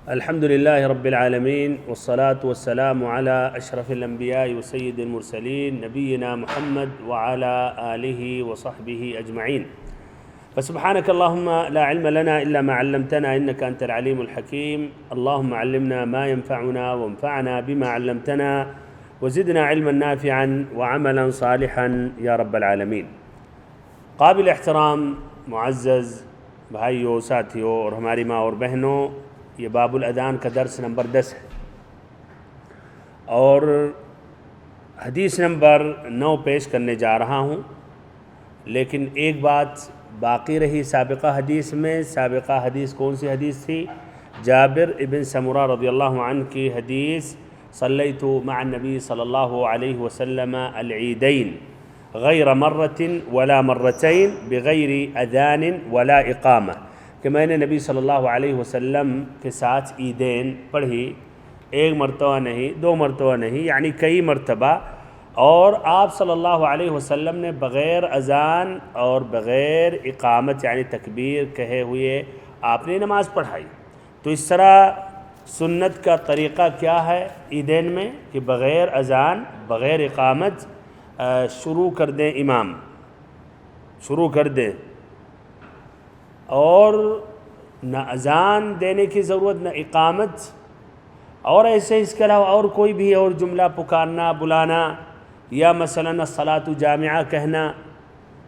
الحمد لله رب العالمين والصلاة والسلام على أشرف الأنبياء وسيد المرسلين نبينا محمد وعلى آله وصحبه أجمعين. فسبحانك اللهم لا علم لنا إلا ما علمتنا إنك أنت العليم الحكيم. اللهم علمنا ما ينفعنا وانفعنا بما علمتنا وزدنا علما نافعا وعملا صالحا يا رب العالمين. قابل احترام معزز بھائیوں، ساتھیوں اور ہماری ماں اور بہنوں، یہ باب الاذان کا درس نمبر 10 ہے اور حدیث نمبر 9 پیش کرنے جا رہا ہوں. لیکن ایک بات باقی رہی سابقہ حدیث میں. سابقہ حدیث کون سی حدیث تھی؟ جابر ابن سمرہ رضی اللہ عنہ کی حدیث، صلیت مع النبی صلی اللہ علیہ وسلم العیدین غیر مرۃ ولا مرتین بغیر اذان ولا اقامہ، کہ میں نے نبی صلی اللہ علیہ وسلم کے ساتھ عیدین پڑھی، ایک مرتبہ نہیں، 2 مرتبہ نہیں، یعنی کئی مرتبہ. اور آپ صلی اللہ علیہ وسلم نے بغیر اذان اور بغیر اقامت یعنی تکبیر کہے ہوئے آپ نے نماز پڑھائی. تو اس طرح سنت کا طریقہ کیا ہے عیدین میں کہ بغیر اذان بغیر اقامت شروع کر دیں، امام شروع کر دیں، اور نہ اذان دینے کی ضرورت نہ اقامت، اور ایسے اس کے علاوہ اور کوئی بھی اور جملہ پکارنا بلانا یا مثلا الصلاۃ جامعہ کہنا،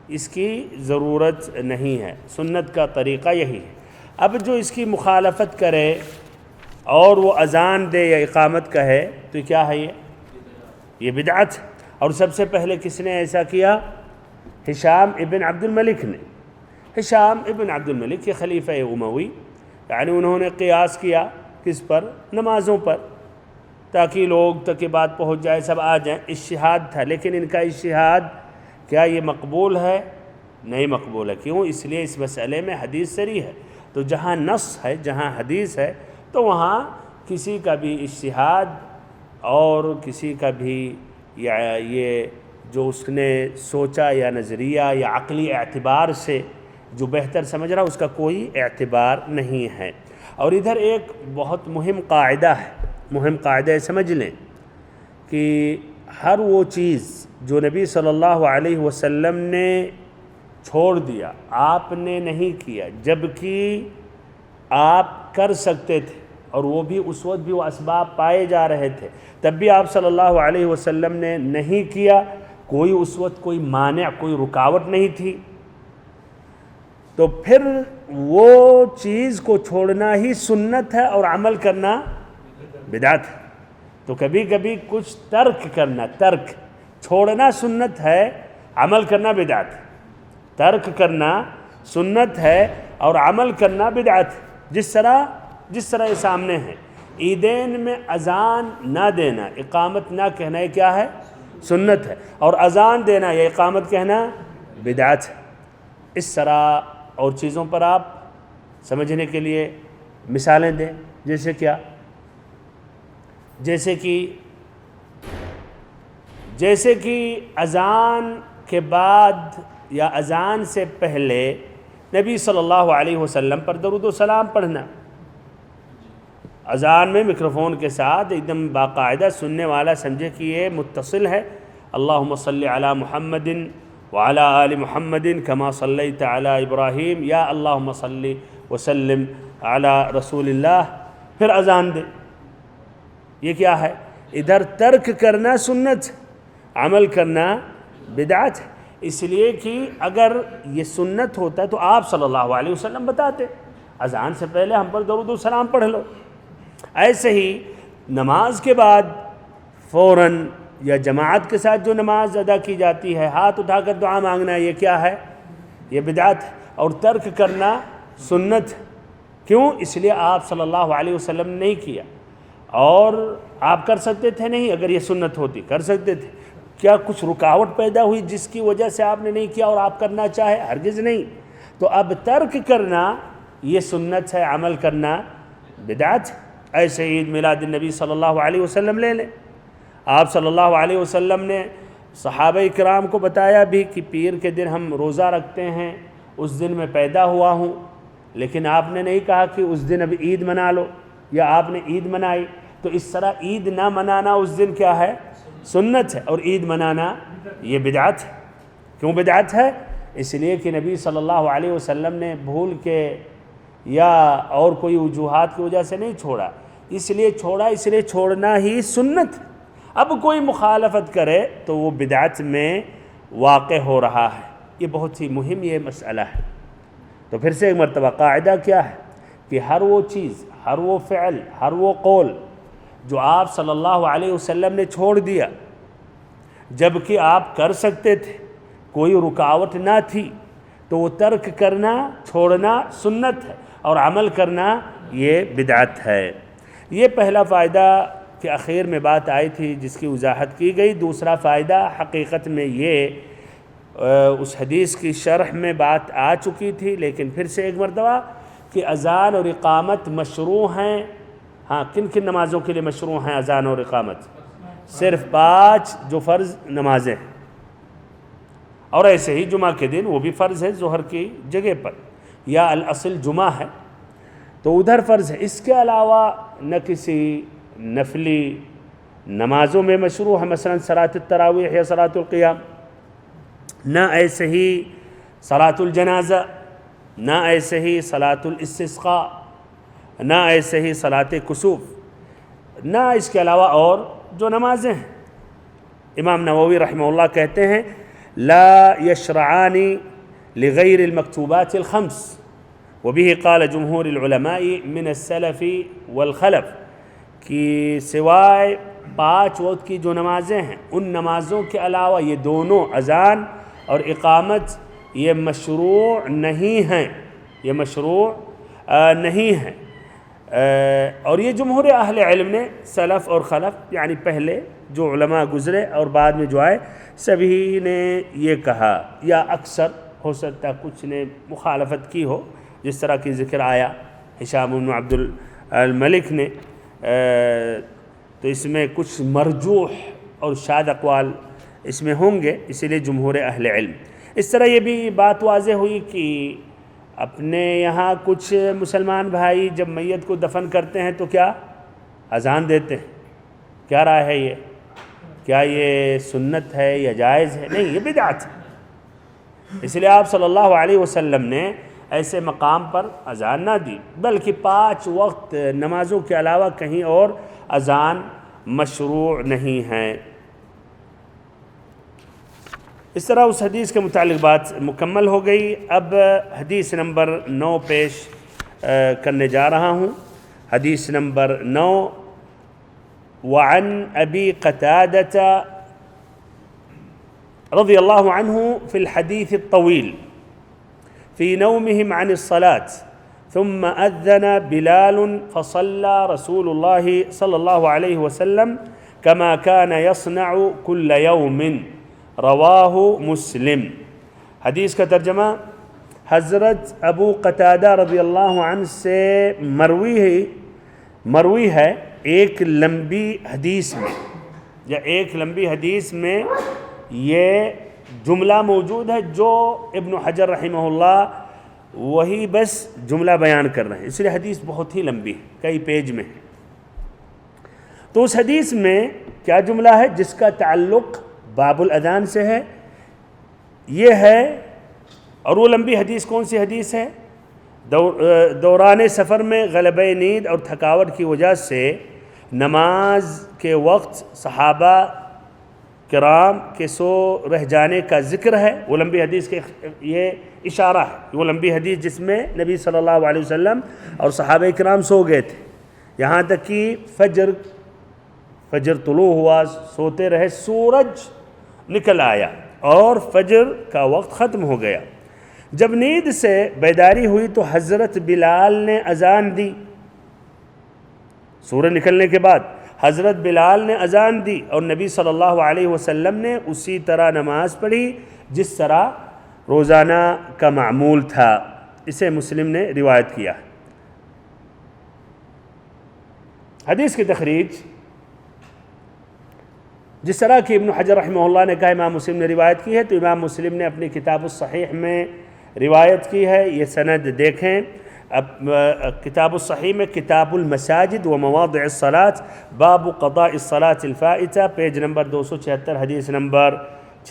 اس کی ضرورت نہیں ہے. سنت کا طریقہ یہی ہے. اب جو اس کی مخالفت کرے اور وہ اذان دے یا اقامت کہے تو کیا ہے؟ یہ بدعت. اور سب سے پہلے کس نے ایسا کیا؟ ہشام ابن عبد الملک نے. ہشام ابن عبد الملک یہ خلیفہ اموی، یعنی انہوں نے قیاس کیا کس پر؟ نمازوں پر، تاکہ لوگ تک یہ بات پہنچ جائے، سب آ جائیں. اجتہاد تھا، لیکن ان کا اجتہاد کیا یہ مقبول ہے؟ نہیں مقبول ہے. کیوں؟ اس لیے اس مسئلے میں حدیث صریح ہے. تو جہاں نص ہے، جہاں حدیث ہے، تو وہاں کسی کا بھی اجتہاد اور کسی کا بھی یا یہ جو اس نے سوچا یا نظریہ یا عقلی اعتبار سے جو بہتر سمجھ رہا اس کا کوئی اعتبار نہیں ہے. اور ادھر ایک بہت مہم قاعدہ ہے، مہم قاعدہ سمجھ لیں کہ ہر وہ چیز جو نبی صلی اللہ علیہ وسلم نے چھوڑ دیا، آپ نے نہیں کیا، جبکہ آپ کر سکتے تھے اور وہ بھی اس وقت بھی وہ اسباب پائے جا رہے تھے، تب بھی آپ صلی اللہ علیہ وسلم نے نہیں کیا، کوئی اس وقت کوئی مانع، کوئی رکاوٹ نہیں تھی، تو پھر وہ چیز کو چھوڑنا ہی سنت ہے اور عمل کرنا بدعت ہے. تو کبھی کبھی کچھ ترک کرنا، ترک چھوڑنا سنت ہے، عمل کرنا بدعت ہے. ترک کرنا سنت ہے اور عمل کرنا بدعت ہے. جس طرح یہ سامنے ہے، عیدین میں اذان نہ دینا، اقامت نہ کہنا، یہ کیا ہے؟ سنت ہے. اور اذان دینا یا اقامت کہنا بدعت ہے. اس طرح اور چیزوں پر آپ سمجھنے کے لیے مثالیں دیں. جیسے کیا؟ جیسے کہ اذان کے بعد یا اذان سے پہلے نبی صلی اللہ علیہ وسلم پر درود و سلام پڑھنا. اذان میں میکروفون کے ساتھ ایک دم باقاعدہ سننے والا سمجھے کہ یہ متصل ہے. اللہم صلی علی محمد وعلی آل محمد کما صلیت علی ابراہیم، یا اللہم صلی وسلم علی رسول اللہ، پھر اذان دے. یہ کیا ہے؟ ادھر ترک کرنا سنت، عمل کرنا بدعت ہے. اس لیے کہ اگر یہ سنت ہوتا تو آپ صلی اللہ علیہ وسلم بتاتے اذان سے پہلے ہم پر درود و سلام پڑھ لو. ایسے ہی نماز کے بعد فوراً یا جماعت کے ساتھ جو نماز ادا کی جاتی ہے، ہاتھ اٹھا کر دعا مانگنا، یہ کیا ہے؟ یہ بدعت ہے. اور ترک کرنا سنت. کیوں؟ اس لیے آپ صلی اللہ علیہ وسلم نے نہیں کیا. اور آپ کر سکتے تھے نہیں؟ اگر یہ سنت ہوتی کر سکتے تھے. کیا کچھ رکاوٹ پیدا ہوئی جس کی وجہ سے آپ نے نہیں کیا اور آپ کرنا چاہے؟ ہرگز نہیں. تو اب ترک کرنا یہ سنت ہے، عمل کرنا بدعت. ایسے عید میلاد النبی صلی اللہ علیہ وسلم لے لیں. آپ صلی اللہ علیہ وسلم نے صحابہ کرام کو بتایا بھی کہ پیر کے دن ہم روزہ رکھتے ہیں، اس دن میں پیدا ہوا ہوں، لیکن آپ نے نہیں کہا کہ اس دن اب عید منا لو. یا آپ نے عید منائی، تو اس طرح عید نہ منانا اس دن کیا ہے؟ سنت ہے، اور عید منانا یہ بدعت ہے۔ کیوں بدعت ہے؟ اس لیے کہ نبی صلی اللہ علیہ وسلم نے بھول کے یا اور کوئی وجوہات کی وجہ سے نہیں چھوڑا، اس لیے چھوڑا، اس لیے چھوڑنا ہی سنت۔ اب کوئی مخالفت کرے تو وہ بدعت میں واقع ہو رہا ہے۔ یہ بہت ہی مہم یہ مسئلہ ہے۔ تو پھر سے ایک مرتبہ قاعدہ کیا ہے کہ ہر وہ چیز، ہر وہ فعل، ہر وہ قول جو آپ صلی اللہ علیہ وسلم نے چھوڑ دیا جبکہ آپ کر سکتے تھے، کوئی رکاوٹ نہ تھی، تو وہ ترک کرنا، چھوڑنا سنت ہے، اور عمل کرنا یہ بدعت ہے۔ یہ پہلا فائدہ کہ اخیر میں بات آئی تھی جس کی وضاحت کی گئی۔ دوسرا فائدہ حقیقت میں یہ اس حدیث کی شرح میں بات آ چکی تھی، لیکن پھر سے ایک مرتبہ کہ اذان اور اقامت مشروع ہیں۔ ہاں، کن کن نمازوں کے لیے مشروع ہیں اذان اور اقامت؟ صرف 5 جو فرض نمازیں ہیں، اور ایسے ہی جمعہ کے دن وہ بھی فرض ہے ظہر کی جگہ پر، یا الاصل جمعہ ہے تو ادھر فرض ہے۔ اس کے علاوہ نہ کسی نفلی نمازوں میں مشروع ہے، مثلا صلاۃ التراویح یا صلاۃ القیام، نہ ایسے ہی صلاۃ الجنازہ، نہ ایسے ہی صلاۃ الاستسقاء، نہ ایسے ہی صلاۃ کسوف، نہ اس کے علاوہ اور جو نمازیں ہیں۔ امام نووی رحمہ اللہ کہتے ہیں لا يشرعان لغیر المکتوبات الخمس وبه قال جمہور العلماء من السلف والخلف، کہ سوائے 5 وقت کی جو نمازیں ہیں ان نمازوں کے علاوہ یہ دونوں اذان اور اقامت یہ مشروع نہیں ہیں، یہ مشروع نہیں ہیں۔ اور یہ جمہور اہل علم نے، سلف اور خلف یعنی پہلے جو علماء گزرے اور بعد میں جو آئے، سبھی نے یہ کہا، یا اکثر ہو سکتا ہے کچھ نے مخالفت کی ہو، جس طرح کی ذکر آیا ہشام بن عبد الملک نے، تو اس میں کچھ مرجوح اور شاذ اقوال اس میں ہوں گے، اسی لیے جمہور اہل علم۔ اس طرح یہ بھی بات واضح ہوئی کہ اپنے یہاں کچھ مسلمان بھائی جب میت کو دفن کرتے ہیں تو کیا اذان دیتے ہیں۔ کیا رائے ہے یہ؟ کیا یہ سنت ہے یا جائز ہے؟ نہیں، یہ بدعت ہے۔ اس لیے آپ صلی اللہ علیہ وسلم نے ایسے مقام پر اذان نہ دی، بلکہ 5 وقت نمازوں کے علاوہ کہیں اور اذان مشروع نہیں ہے۔ اس طرح اس حدیث کے متعلق بات مکمل ہو گئی۔ اب حدیث نمبر 9 پیش کرنے جا رہا ہوں۔ حدیث نمبر 9، وعن ابی قتادہ رضی اللہ عنہ فی الحدیث الطویل فی نومہم عن الصلاة ثم اذن بلال فصلى رسول اللہ صلی اللہ علیہ وسلم كما كان يصنع كل يوم، رواہ مسلم۔ حدیث کا ترجمہ حضرت ابو قتادہ رضی اللہ عنہ سے مروی ہے ایک لمبی حدیث میں، یا ایک لمبی حدیث میں یہ جملہ موجود ہے جو ابن حجر رحمہ اللہ وہی بس جملہ بیان کر رہے ہیں، اس لیے حدیث بہت ہی لمبی ہے، کئی پیج میں ہے۔ تو اس حدیث میں کیا جملہ ہے جس کا تعلق باب الاذان سے ہے؟ یہ ہے، اور وہ لمبی حدیث کون سی حدیث ہے؟ دوران سفر میں غلبہ نیند اور تھکاوٹ کی وجہ سے نماز کے وقت صحابہ کرام کے سو رہ جانے کا ذکر ہے۔ وہ لمبی حدیث کے یہ اشارہ ہے، وہ لمبی حدیث جس میں نبی صلی اللہ علیہ وسلم اور صحابہ کرام سو گئے تھے، یہاں تک کہ فجر طلوع ہوا، سوتے رہے، سورج نکل آیا اور فجر کا وقت ختم ہو گیا۔ جب نیند سے بیداری ہوئی تو حضرت بلال نے اذان دی۔ سورج نکلنے کے بعد حضرت بلال نے اذان دی اور نبی صلی اللہ علیہ وسلم نے اسی طرح نماز پڑھی جس طرح روزانہ کا معمول تھا۔ اسے مسلم نے روایت کیا۔ حدیث کی تخریج جس طرح کہ ابن حجر رحمہ اللہ نے کہا امام مسلم نے روایت کی ہے، تو امام مسلم نے اپنی کتاب الصحیح میں روایت کی ہے۔ یہ سند دیکھیں، اب کتاب الصحیح میں کتاب المساجد و مواضع الصلاة باب قضاء الصلاة الفائتہ پیج نمبر 276 حدیث نمبر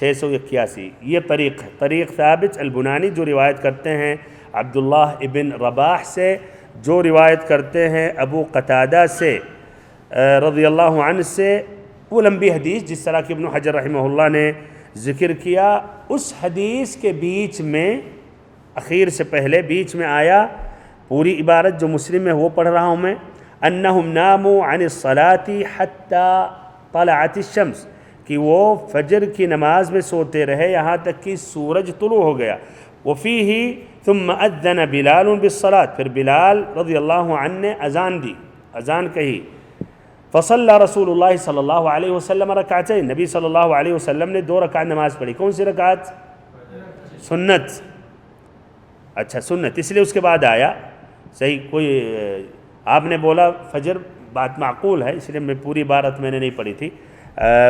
681. یہ طریق ہے، طریق ثابت البنانی جو روایت کرتے ہیں عبداللہ ابن رباح سے، جو روایت کرتے ہیں ابو قتادہ سے رضی اللہ عنہ سے. وہ لمبی حدیث جس طرح کہ ابن حجر رحمہ اللہ نے ذکر کیا، اس حدیث کے بیچ میں اخیر سے پہلے بیچ میں آیا پوری عبارت جو مسلم میں وہ پڑھ رہا ہوں میں، انہم ناموا عن الصلاة حتی طلعت الشمس، کہ وہ فجر کی نماز میں سوتے رہے یہاں تک کہ سورج طلوع ہو گیا. وفیہ ثم اذن بلال بالصلاة، پھر بلال رضی اللہ عنہ نے اذان دی، اذان کہی. فصلی رسول اللہ صلی اللہ علیہ وسلم رکعتین، نبی صلی اللہ علیہ وسلم نے 2 رکعت نماز پڑھی. کون سی رکعت؟ سنت. اچھا سنت، اس لیے اس کے بعد آیا. صحیح، کوئی آپ نے بولا فجر، بات معقول ہے، اس لیے میں پوری عبارت میں نے نہیں پڑھی تھی.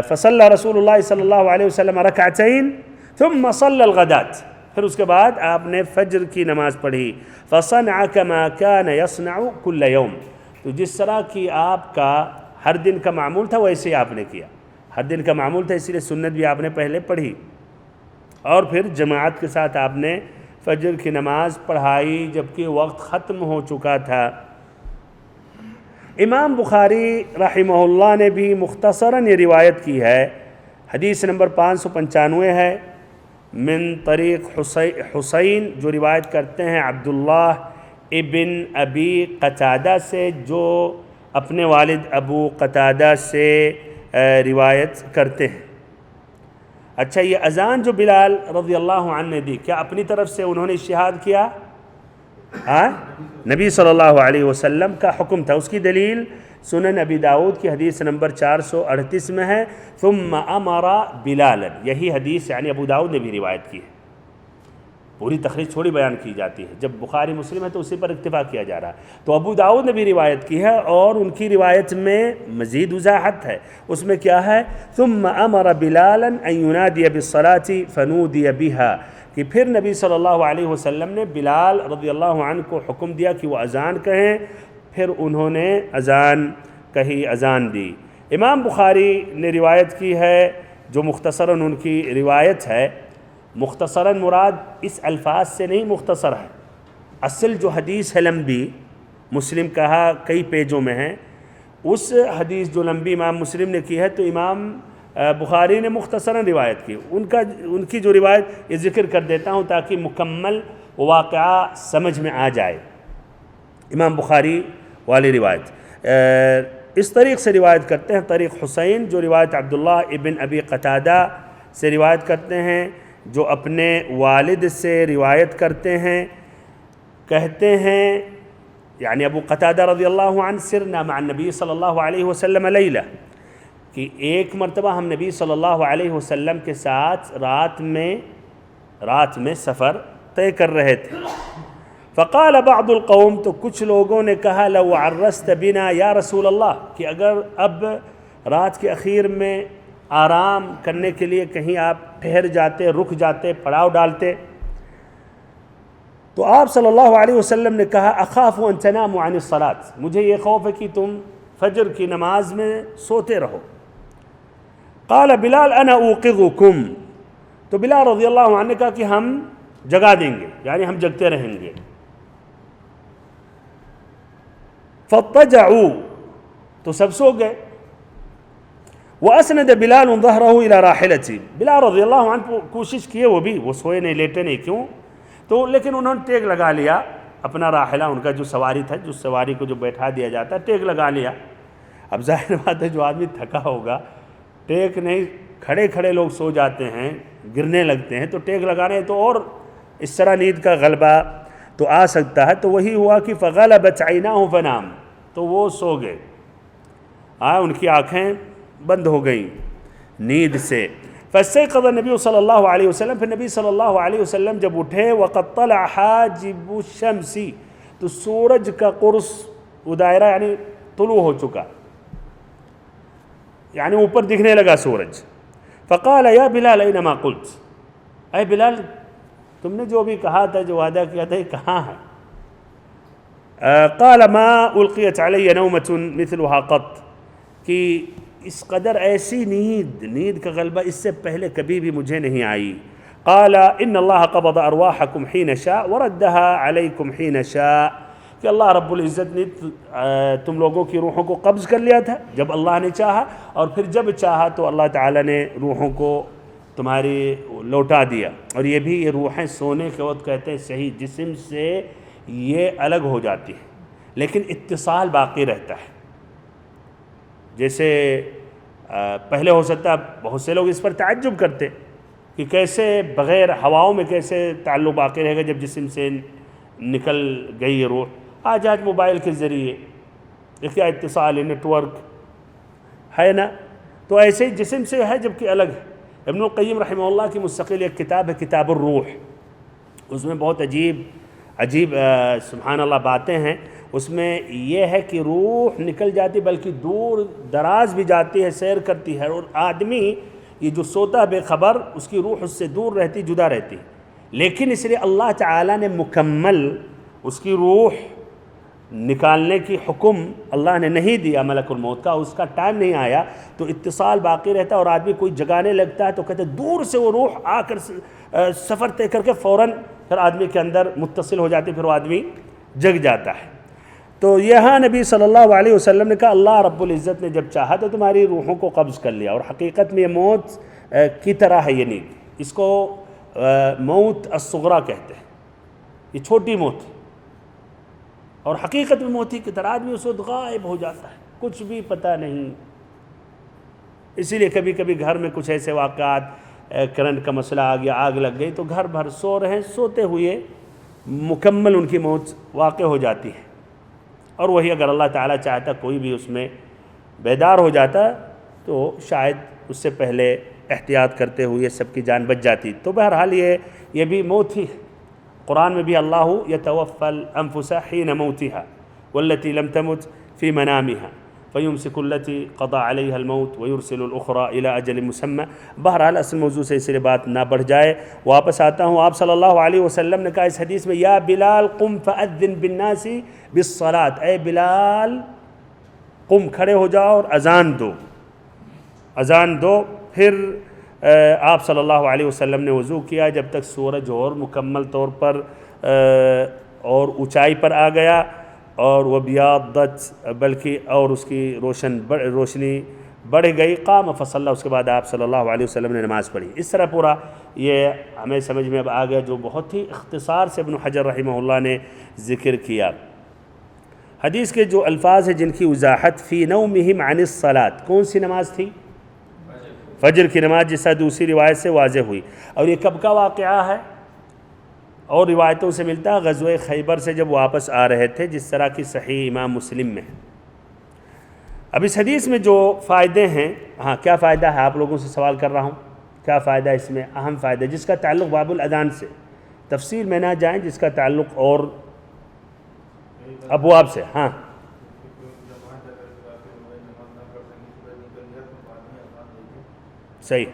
فصلی رسول اللہ صلی اللہ علیہ وسلم رکعتین ثم صلی الغداۃ، پھر اس کے بعد آپ نے فجر کی نماز پڑھی. فصنع كما كان يصنع كل يوم، تو جس طرح کی آپ کا ہر دن کا معمول تھا ویسے ہی آپ نے کیا. ہر دن کا معمول تھا، اس لیے سنت بھی آپ نے پہلے پڑھی، اور پھر جماعت کے ساتھ آپ نے فجر کی نماز پڑھائی جبکہ وقت ختم ہو چکا تھا. امام بخاری رحمہ اللہ نے بھی مختصراً یہ روایت کی ہے، حدیث نمبر 595 ہے، من طریق حسین، جو روایت کرتے ہیں عبداللہ ابن ابی قتادہ سے، جو اپنے والد ابو قتادہ سے روایت کرتے ہیں. اچھا، یہ اذان جو بلال رضی اللہ عنہ نے دی، کیا اپنی طرف سے انہوں نے اجتہاد کیا؟ نبی صلی اللہ علیہ وسلم کا حکم تھا. اس کی دلیل سنن ابی داؤد کی حدیث نمبر 438 میں ہے، ثم امر بلالا، یہی حدیث یعنی ابو داؤد نے بھی روایت کی ہے. پوری تخریج تھوڑی بیان کی جاتی ہے، جب بخاری مسلم ہے تو اسی پر اکتفا کیا جا رہا ہے. تو ابو داؤد نے بھی روایت کی ہے، اور ان کی روایت میں مزید وضاحت ہے. اس میں کیا ہے؟ ثم امر بلالا ان ينادي بالصلاة فنودي بها، کہ پھر نبی صلی اللہ علیہ وسلم نے بلال رضی اللہ عنہ کو حکم دیا کہ وہ اذان کہیں، پھر انہوں نے اذان کہی، اذان دی. امام بخاری نے روایت کی ہے جو مختصراً ان کی روایت ہے. مختصراً مراد اس الفاظ سے نہیں مختصر ہے، اصل جو حدیث ہے لمبی، مسلم کہا کئی پیجوں میں ہے، اس حدیث جو لمبی امام مسلم نے کی ہے تو امام بخاری نے مختصراً روایت کی. ان کی جو روایت یہ ذکر کر دیتا ہوں تاکہ مکمل واقعہ سمجھ میں آ جائے. امام بخاری والی روایت اس طریق سے روایت کرتے ہیں، طریق حسین، جو روایت عبداللہ ابن ابی قتادہ سے روایت کرتے ہیں، جو اپنے والد سے روایت کرتے ہیں. کہتے ہیں یعنی ابو قتادہ رضی اللہ عنہ، سرنا مع النبی صلی اللہ علیہ وسلم لیلہ، کہ ایک مرتبہ ہم نبی صلی اللہ علیہ وسلم کے ساتھ رات میں سفر طے کر رہے تھے. فقال بعض القوم، تو کچھ لوگوں نے کہا لو عرست بنا یا رسول اللہ، کہ اگر اب رات کے اخیر میں آرام کرنے کے لیے کہیں آپ ٹھہر جاتے، رک جاتے، پڑاؤ ڈالتے. تو آپ صلی اللہ علیہ وسلم نے کہا اخاف ان تناموا عن الصلاة، مجھے یہ خوف ہے کہ تم فجر کی نماز میں سوتے رہو. قال بلال انا اوقظکم، تو بلال رضی اللہ عنہ نے کہا کہ ہم جگا دیں گے، یعنی ہم جگتے رہیں گے. فاضطجعوا، تو سب سو گئے. وَأَسْنَدَ بِلَالٌ ظَهْرَهُ إِلَى رَاحِلَتِهِ، بلال رضی اللہ عنہ کوشش کیے، وہ سوئے نہیں، لیٹے نہیں، کیوں؟ تو لیکن انہوں نے ٹیک لگا لیا اپنا راحلہ، ان کا جو سواری تھا، جو سواری کو جو بیٹھا دیا جاتا ہے، ٹیک لگا لیا. اب ظاہر بات ہے جو آدمی تھکا ہوگا، ٹیک نہیں، کھڑے کھڑے لوگ سو جاتے ہیں، گرنے لگتے ہیں، تو ٹیک لگانے تو اور اس طرح نیند کا غلبہ تو آ سکتا ہے. تو وہی ہوا کہ فَغَلَبَتْ عَيْنَاهُ فَنَامَ، تو وہ سو گئے، ان کی آنکھیں بند ہو گئیں نیند سے. فاستيقظ النبي صلی اللہ علیہ وسلم، پھر نبی صلی اللہ علیہ وسلم جب اٹھے، وقد طلع حاجب الشمس، تو سورج کا قرص، وہ دائرہ یعنی طلوع ہو چکا، یعنی اوپر دکھنے لگا سورج. فقال یا بلال اینما قلت، اے بلال تم نے جو بھی کہا تھا، جو وعدہ کیا تھا، یہ کہاں ہے؟ قال ما القیت علی نومۃ مثلها قط، کہ اس قدر ایسی نیند کا غلبہ اس سے پہلے کبھی بھی مجھے نہیں آئی. قال ان اللہ قبض ارواحکم حین شاء وردها علیکم حین شاء، کہ اللہ رب العزت نے تم لوگوں کی روحوں کو قبض کر لیا تھا جب اللہ نے چاہا، اور پھر جب چاہا تو اللہ تعالیٰ نے روحوں کو تمہاری لوٹا دیا. اور یہ بھی یہ روحیں سونے کے وقت کہتے ہیں صحیح جسم سے یہ الگ ہو جاتی ہیں لیکن اتصال باقی رہتا ہے. جیسے پہلے ہو سکتا ہے بہت سے لوگ اس پر تعجب کرتے کہ کیسے بغیر ہواؤں میں کیسے تعلق باقی رہے گا جب جسم سے نکل گئی روح. آج موبائل کے ذریعے کیا اتصال ہے، نیٹ ورک ہے نا، تو ایسے ہی جسم سے ہے جبکہ الگ ہے. ابن القیم رحمہ اللہ کی مستقل ایک کتاب ہے کتاب الروح، اس میں بہت عجیب سبحان اللہ باتیں ہیں. اس میں یہ ہے کہ روح نکل جاتی بلکہ دور دراز بھی جاتی ہے، سیر کرتی ہے، اور آدمی یہ جو سوتا بے خبر اس کی روح اس سے دور رہتی، جدا رہتی. لیکن اس لیے اللہ تعالیٰ نے مکمل اس کی روح نکالنے کی حکم اللہ نے نہیں دیا ملک الموت کا، اس کا ٹائم نہیں آیا تو اتصال باقی رہتا ہے. اور آدمی کوئی جگانے لگتا ہے تو کہتے ہیں دور سے وہ روح آ کر سفر طے کر کے فوراً پھر آدمی کے اندر متصل ہو جاتی، پھر وہ آدمی جگ جاتا ہے. تو یہاں نبی صلی اللہ علیہ وسلم نے کہا اللہ رب العزت نے جب چاہا تو تمہاری روحوں کو قبض کر لیا. اور حقیقت میں یہ موت کی طرح ہے، یہ نیند، اس کو موت الصغریٰ کہتے ہیں، یہ چھوٹی موت، اور حقیقت میں موت کی طرح آدمی اس وقت غائب ہو جاتا ہے، کچھ بھی پتہ نہیں. اسی لیے کبھی کبھی گھر میں کچھ ایسے واقعات، کرنٹ کا مسئلہ آ گیا، آگ لگ گئی تو گھر بھر سو رہے ہیں، سوتے ہوئے مکمل ان کی موت واقع ہو جاتی ہے. اور وہی اگر اللہ تعالیٰ چاہتا کوئی بھی اس میں بیدار ہو جاتا تو شاید اس سے پہلے احتیاط کرتے ہوئے سب کی جان بچ جاتی. تو بہرحال یہ بھی موت ہی. قرآن میں بھی اللہ یتوفی الانفس حین موتها والتي لم تمت في منامها فیمسک التی قضى علیها الموت ویرسل الاخرى الى اجل مسمى. بہرحال اصل موضوع سے اس لیے بات نہ بڑھ جائے، واپس آتا ہوں. آپ صلی اللہ علیہ وسلم نے کہا اس حدیث میں یا بلال قم فاذن بالناس بالصلاة، اے بلال قم کھڑے ہو جاؤ اور اذان دو. پھر آپ صلی اللہ علیہ وسلم نے وضو کیا جب تک سورج اور مکمل طور پر اور اونچائی پر آ گیا، اور وہ بیاضت بلکہ اور اس کی روشنی بڑھ گئی. قام فصلی، اس کے بعد آپ صلی اللہ علیہ وسلم نے نماز پڑھی. اس طرح پورا یہ ہمیں سمجھ میں اب آ گیا جو بہت ہی اختصار سے ابن حجر رحمہ اللہ نے ذکر کیا. حدیث کے جو الفاظ ہیں جن کی وضاحت فی نومہم عن الصلاۃ، کون سی نماز تھی؟ فجر کی نماز، جیسا دوسری روایت سے واضح ہوئی. اور یہ کب کا واقعہ ہے؟ اور روایتوں سے ملتا ہے غزوہ خیبر سے جب واپس آ رہے تھے، جس طرح کی صحیح امام مسلم میں. اب اس حدیث میں جو فائدے ہیں، کیا فائدہ ہے؟ آپ لوگوں سے سوال کر رہا ہوں، کیا فائدہ اس میں؟ اہم فائدہ جس کا تعلق باب الاذان سے، تفصیل میں نہ جائیں، جس کا تعلق اور ابواب سے. صحیح،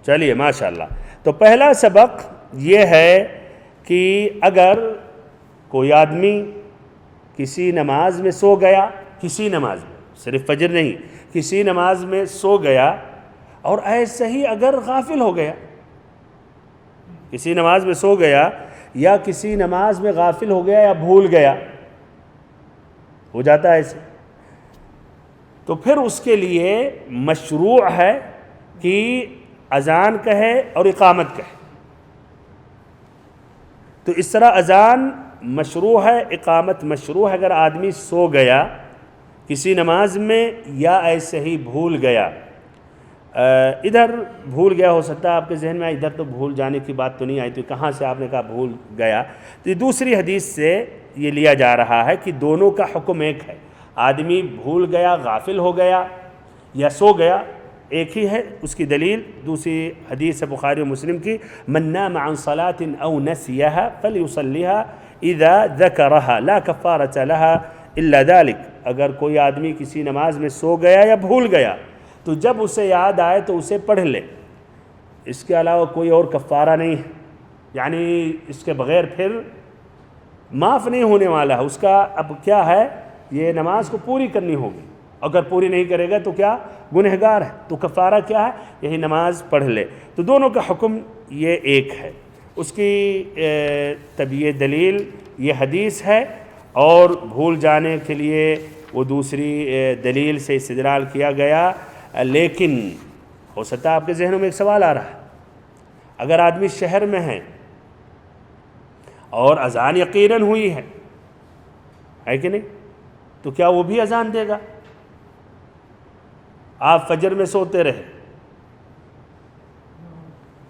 چلیے ماشاءاللہ. تو پہلا سبق یہ ہے کہ اگر کوئی آدمی کسی نماز میں سو گیا، کسی نماز میں، صرف فجر نہیں، کسی نماز میں سو گیا، اور ایسے ہی اگر غافل ہو گیا، کسی نماز میں سو گیا یا کسی نماز میں غافل ہو گیا یا بھول گیا، ہو جاتا ہے ایسے، تو پھر اس کے لیے مشروع ہے کہ اذان کہے اور اقامت کہے. تو اس طرح اذان مشروع ہے، اقامت مشروع ہے اگر آدمی سو گیا کسی نماز میں یا ایسے ہی بھول گیا. ادھر بھول گیا ہو سکتا ہے آپ کے ذہن میں، ادھر تو بھول جانے کی بات تو نہیں آئی، تو کہاں سے آپ نے کہا بھول گیا؟ تو دوسری حدیث سے یہ لیا جا رہا ہے کہ دونوں کا حکم ایک ہے. آدمی بھول گیا، غافل ہو گیا یا سو گیا، ایک ہی ہے. اس کی دلیل دوسری حدیث ہے بخاری و مسلم کی، من نام عن صلاة او نسیها فلیصلیها اذا ذکرها لا کفارة لها الا ذلك. اگر کوئی آدمی کسی نماز میں سو گیا یا بھول گیا تو جب اسے یاد آئے تو اسے پڑھ لے، اس کے علاوہ کوئی اور کفارہ نہیں ہے. یعنی اس کے بغیر پھر معاف نہیں ہونے والا ہے، اس کا اب کیا ہے، یہ نماز کو پوری کرنی ہوگی، اگر پوری نہیں کرے گا تو کیا گنہگار ہے، تو کفارہ کیا ہے، یہی نماز پڑھ لے۔ تو دونوں کا حکم یہ ایک ہے۔ اس کی طبی دلیل یہ حدیث ہے، اور بھول جانے کے لیے وہ دوسری دلیل سے استدلال کیا گیا۔ لیکن ہو سکتا ہے آپ کے ذہنوں میں ایک سوال آ رہا ہے، اگر آدمی شہر میں ہے اور اذان یقیناً ہوئی ہے کہ نہیں، تو کیا وہ بھی اذان دے گا؟ آپ فجر میں سوتے رہے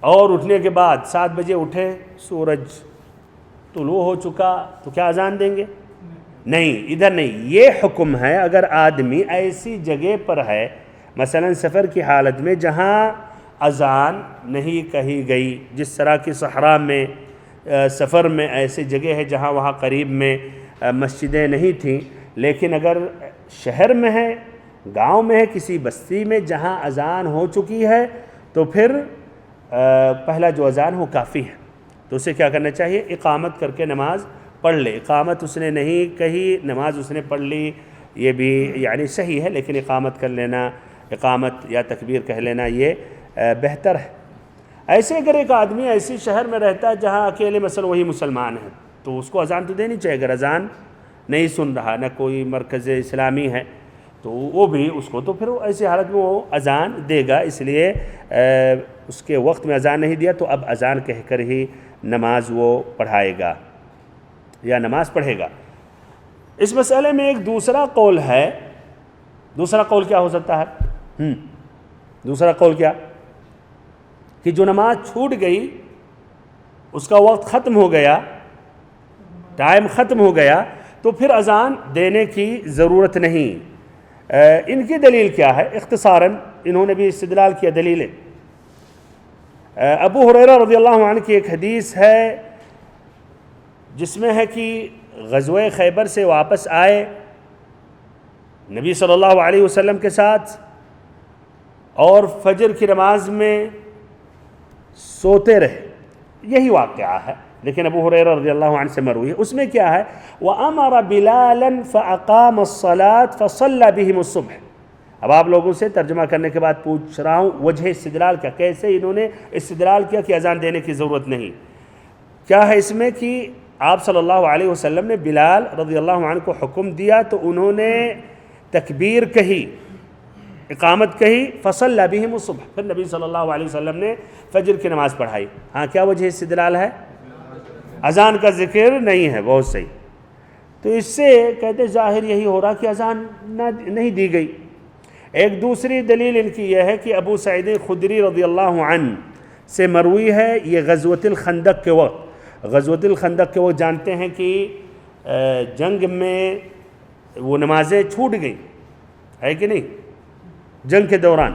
اور اٹھنے کے بعد 7 بجے اٹھے، سورج طلوع ہو چکا، تو کیا اذان دیں گے؟ نہیں، ادھر نہیں۔ یہ حکم ہے اگر آدمی ایسی جگہ پر ہے، مثلا سفر کی حالت میں، جہاں اذان نہیں کہی گئی، جس طرح کی صحرا میں، سفر میں ایسی جگہ ہے جہاں وہاں قریب میں مسجدیں نہیں تھیں، لیکن اگر شہر میں ہے، گاؤں میں ہے، کسی بستی میں جہاں اذان ہو چکی ہے، تو پھر پہلا جو اذان ہو کافی ہے، تو اسے کیا کرنا چاہیے؟ اقامت کر کے نماز پڑھ لے۔ اقامت اس نے نہیں کہی، نماز اس نے پڑھ لی، یہ بھی یعنی صحیح ہے، لیکن اقامت کر لینا، اقامت یا تکبیر کہہ لینا یہ بہتر ہے۔ ایسے اگر ایک آدمی ایسی شہر میں رہتا ہے جہاں اکیلے مثلا وہی مسلمان ہیں، تو اس کو اذان تو دینی چاہیے۔ اگر اذان نہیں سن رہا، نہ کوئی مرکز اسلامی ہے، تو وہ بھی اس کو تو پھر ایسی حالت میں وہ اذان دے گا۔ اس لیے اس کے وقت میں اذان نہیں دیا تو اب اذان کہہ کر ہی نماز وہ پڑھائے گا یا نماز پڑھے گا۔ اس مسئلے میں ایک دوسرا قول ہے۔ دوسرا قول کیا ہو سکتا ہے؟ دوسرا قول کیا؟ کہ جو نماز چھوٹ گئی، اس کا وقت ختم ہو گیا، ٹائم ختم ہو گیا، تو پھر اذان دینے کی ضرورت نہیں۔ ان کی دلیل کیا ہے؟ اختصاراً انہوں نے بھی استدلال کیا دلیلیں۔ ابو ہریرہ رضی اللہ عنہ کی ایک حدیث ہے جس میں ہے کہ غزوہ خیبر سے واپس آئے نبی صلی اللہ علیہ وسلم کے ساتھ، اور فجر کی نماز میں سوتے رہے۔ یہی واقعہ ہے، لیکن ابو ہریرہ رضی اللہ عنہ سے مروی ہے۔ اس میں کیا ہے؟ وَأَمَرَ بِلَالًا فَأَقَامَ الصَّلَاةَ فَصَلَّى بِهِمُ الصُّبْحَ۔ اب آپ لوگوں سے ترجمہ کرنے کے بعد پوچھ رہا ہوں، وجہ استدلال کیا، کیسے انہوں نے استدلال کیا کہ اذان دینے کی ضرورت نہیں؟ کیا ہے اس میں کہ آپ صلی اللہ علیہ وسلم نے بلال رضی اللہ عنہ کو حکم دیا، تو انہوں نے تکبیر کہی، اقامت کہی، فصلی بہم الصبح، پھر نبی صلی اللہ علیہ وسلم نے فجر کی نماز پڑھائی۔ ہاں، کیا وجہ استدلال ہے؟ اذان کا ذکر نہیں ہے۔ بہت صحیح۔ تو اس سے کہتے ظاہر یہی ہو رہا کہ اذان نہیں دی گئی۔ ایک دوسری دلیل ان کی یہ ہے کہ ابو سعید خدری رضی اللہ عنہ سے مروی ہے، یہ غزوۃ الخندق کے وقت، غزوۃ الخندق کے وقت جانتے ہیں کہ جنگ میں وہ نمازیں چھوٹ گئیں، ہے کہ نہیں، جنگ کے دوران۔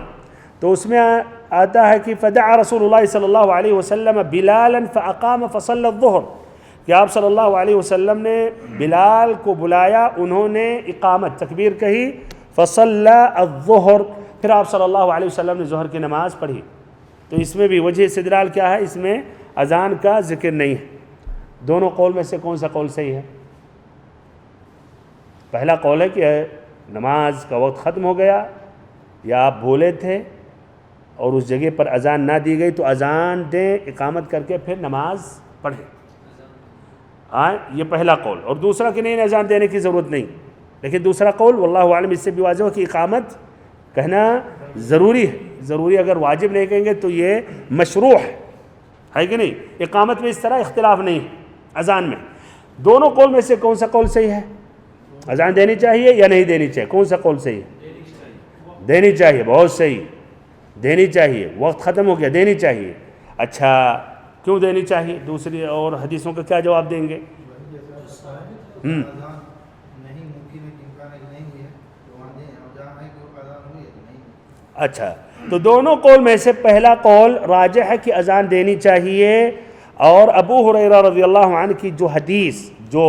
تو اس میں آتا ہے کہ فدعا رسول اللہ صلی اللہ علیہ وسلم بلالا فاقام فصلی الظہر، کہ آپ صلی اللہ علیہ وسلم نے بلال کو بلایا، انہوں نے اقامت، تکبیر کہی، فصلی الظہر، پھر آپ صلی اللہ علیہ وسلم نے ظہر کی نماز پڑھی۔ تو اس میں بھی وجہ استدلال کیا ہے؟ اس میں اذان کا ذکر نہیں ہے۔ دونوں قول میں سے کون سا قول صحیح ہے؟ پہلا قول ہے کہ نماز کا وقت ختم ہو گیا، یا آپ بھولے تھے اور اس جگہ پر اذان نہ دی گئی، تو اذان دیں، اقامت کر کے پھر نماز پڑھیں۔ یہ پہلا قول۔ اور دوسرا کہ نہیں، اذان دینے کی ضرورت نہیں، لیکن دوسرا قول واللہ عالم اس سے بھی واضح ہو کہ اقامت کہنا ضروری ہے۔ ضروری اگر واجب نہیں کہیں گے تو یہ مشروع ہے کہ نہیں؟ اقامت میں اس طرح اختلاف نہیں ہے، اذان میں۔ دونوں قول میں سے کون سا قول صحیح ہے؟ اذان دینی چاہیے یا نہیں دینی چاہیے؟ کون سا قول صحیح ہے؟ دینی چاہیے۔ بہت صحیح، دینی چاہیے۔ وقت ختم ہو گیا، دینی چاہیے۔ اچھا، کیوں دینی چاہیے؟ دوسری اور حدیثوں کا کیا جواب دیں گے؟ اچھا، تو دونوں قول میں سے پہلا قول راجح ہے کہ اذان دینی چاہیے، اور ابو ہریرہ رضی اللہ عنہ کی جو حدیث، جو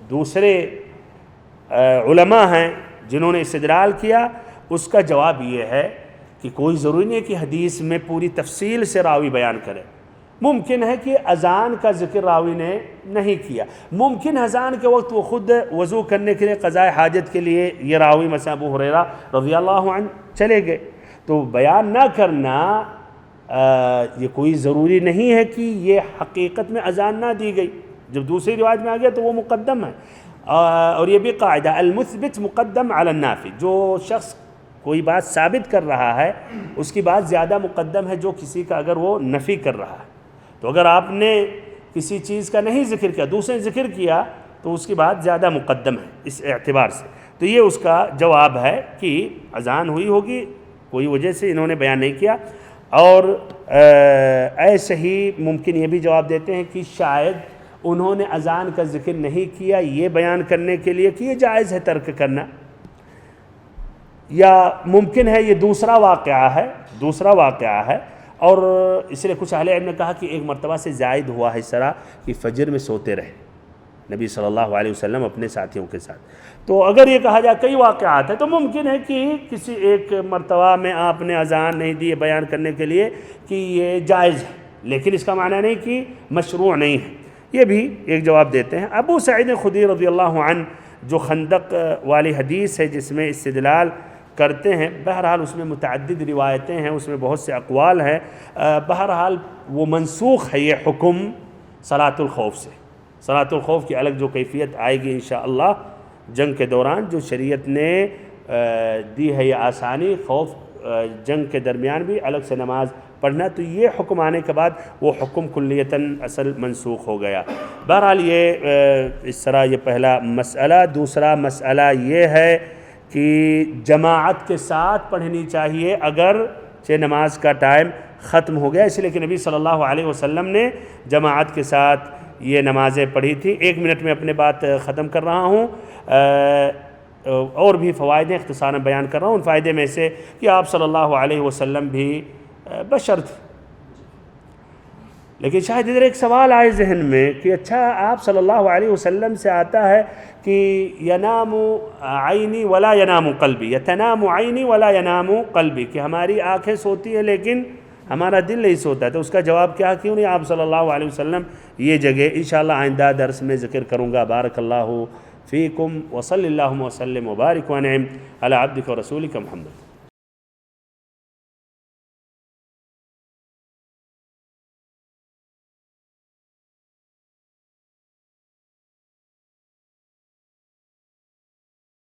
دوسرے علماء ہیں جنہوں نے استدلال کیا، اس کا جواب یہ ہے کہ کوئی ضروری نہیں ہے کہ حدیث میں پوری تفصیل سے راوی بیان کرے۔ ممکن ہے کہ اذان کا ذکر راوی نے نہیں کیا، ممکن اذان کے وقت وہ خود وضو کرنے کے لیے قضاء حاجت کے لیے یہ راوی مثلا ابو ہریرہ رضی اللہ عنہ چلے گئے، تو بیان نہ کرنا یہ کوئی ضروری نہیں ہے کہ یہ حقیقت میں اذان نہ دی گئی، جب دوسری روایت میں آ گیا تو وہ مقدم ہے۔ اور یہ بھی قاعدہ المثبت مقدم علی النافی، جو شخص کوئی بات ثابت کر رہا ہے اس کی بات زیادہ مقدم ہے جو کسی کا اگر وہ نفی کر رہا ہے۔ تو اگر آپ نے کسی چیز کا نہیں ذکر کیا، دوسرے نے ذکر کیا تو اس کی بات زیادہ مقدم ہے اس اعتبار سے۔ تو یہ اس کا جواب ہے کہ اذان ہوئی ہوگی، کوئی وجہ سے انہوں نے بیان نہیں کیا۔ اور ایسے ہی ممکن یہ بھی جواب دیتے ہیں کہ شاید انہوں نے اذان کا ذکر نہیں کیا یہ بیان کرنے کے لیے کہ یہ جائز ہے ترک کرنا، یا ممکن ہے یہ دوسرا واقعہ ہے، اور اس لیے کچھ اہل علم نے کہا کہ ایک مرتبہ سے زائد ہوا ہے اس طرح کہ فجر میں سوتے رہے نبی صلی اللہ علیہ وسلم اپنے ساتھیوں کے ساتھ۔ تو اگر یہ کہا جائے کئی واقعات ہیں تو ممکن ہے کہ کسی ایک مرتبہ میں آپ نے اذان نہیں دی بیان کرنے کے لیے کہ یہ جائز ہے، لیکن اس کا معنی نہیں کہ مشروع نہیں ہے، یہ بھی ایک جواب دیتے ہیں۔ ابو سعید خدری رضی اللہ عنہ جو خندق والی حدیث ہے جس میں استدلال کرتے ہیں، بہرحال اس میں متعدد روایتیں ہیں، اس میں بہت سے اقوال ہیں، بہرحال وہ منسوخ ہے یہ حکم صلاۃ الخوف سے۔ صلاۃ الخوف کی الگ جو کیفیت آئے گی انشاءاللہ جنگ کے دوران، جو شریعت نے دی ہے یہ آسانی، خوف جنگ کے درمیان بھی الگ سے نماز پڑھنا، تو یہ حکم آنے کے بعد وہ حکم کلیتاً اصل منسوخ ہو گیا۔ بہرحال یہ اس طرح یہ پہلا مسئلہ۔ دوسرا مسئلہ یہ ہے کہ جماعت کے ساتھ پڑھنی چاہیے اگر نماز کا ٹائم ختم ہو گیا، اس لیے کہ نبی صلی اللہ علیہ وسلم نے جماعت کے ساتھ یہ نمازیں پڑھی تھی۔ 1 منٹ میں اپنے بات ختم کر رہا ہوں، اور بھی فوائد ہیں، اختصاراً بیان کر رہا ہوں۔ ان فائدے میں سے کہ آپ صلی اللہ علیہ وسلم بھی بشر تھے، لیکن شاید ادھر ایک سوال آئے ذہن میں کہ اچھا آپ صلی اللہ علیہ وسلم سے آتا ہے کہ ینام عینی ولا ینام قلبی، یتنام عینی ولا ینام قلبی، کہ ہماری آنکھیں سوتی ہیں لیکن ہمارا دل نہیں سوتا ہے۔ تو اس کا جواب کیوں نہیں آپ صلی اللہ علیہ وسلم یہ جگہ انشاءاللہ آئندہ درس میں ذکر کروں گا۔ بارک اللہ فیکم وصلی اللہ وسلم وبارک وانعم علی عبدک ورسولک محمد۔